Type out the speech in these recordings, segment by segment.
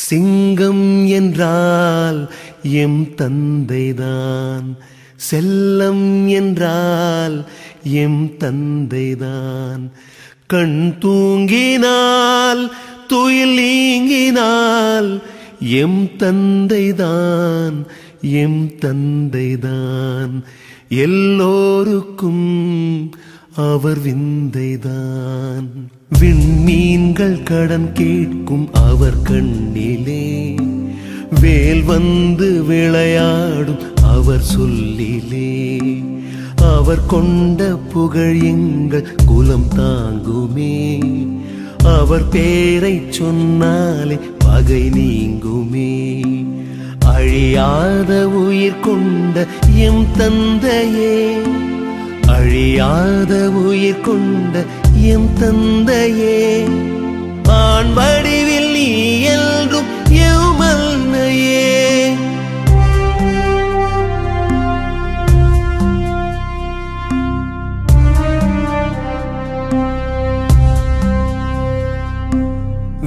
சிங்கம் என்றால் எம் தந்தைதான், செல்லம் என்றால் எம் தந்தைதான். கண் தூங்கினால் துயில் நீங்கினால் எம் தந்தைதான், எம் தந்தைதான். எல்லோருக்கும் அவர் விந்தைதான். விண்மீன்கள் கடன் கேட்கும் அவர் கண்ணிலே, வேல் வந்து விளையாடும் அவர் சொல்லிலே. அவர் கொண்ட புகழ் எங்கள் குலம் தாங்குமே, அவர் பேரை சொன்னாலே பகை நீங்குமே. அழியாத உயிர் கொண்ட எம் தந்தையே, அழியாத உயிர் கொண்ட எம் தந்தையே. ஆண் வடிவில் நீ என்றும் எம் அன்னையே.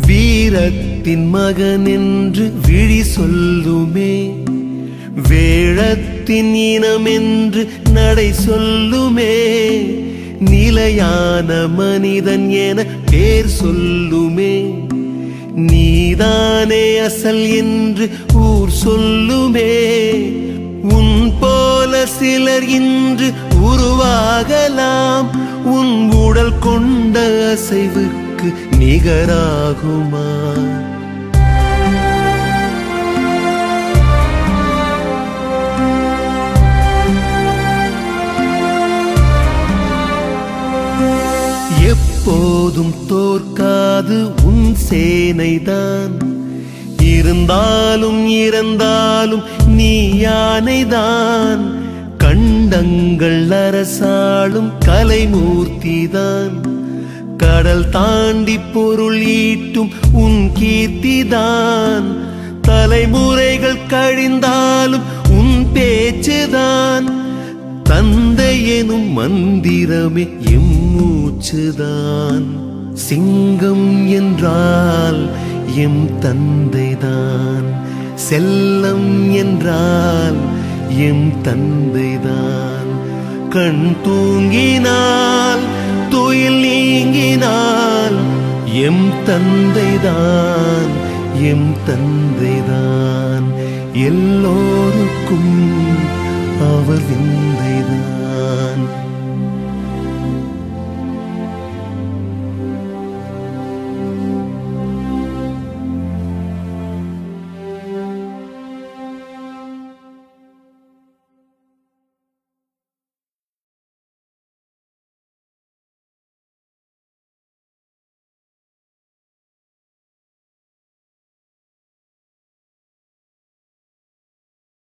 வீரத்தின் மகன் என்று விழி சொல்லுமே, வேழத்தின் இனம் என்று நடை சொல்லுமே. நிலையான மனிதன் என பேர் சொல்லுமே, நீதானே அசல் என்று ஊர் சொல்லுமே. உன் போல சிலர் இன்று உருவாகலாம், உன் உடல் கொண்ட அசைவுக்கு நிகராகுமா? எப்போதும் தோற்காது உன் சேனைதான், இருந்தாலும் இறந்தாலும் நீ யானைதான். கண்டங்கள் அரசாளும் கலைமூர்த்திதான், கடல் தாண்டி பொருள் ஈட்டும் உன் கீர்த்திதான். தலைமுறைகள் கழிந்தாலும் உன் பேச்சுதான், தந்தை எனும் மந்திரமே எம் மூச்சுதான். சிங்கம் என்றால் எம் தந்தைதான், செல்லம் என்றால் எம் தந்தைதான். கண் தூங்கினால் துயில் நீங்கினால் எம் தந்தைதான், எம் தந்தைதான். எல்லோருக்கும் அவர் விந்தைதான்.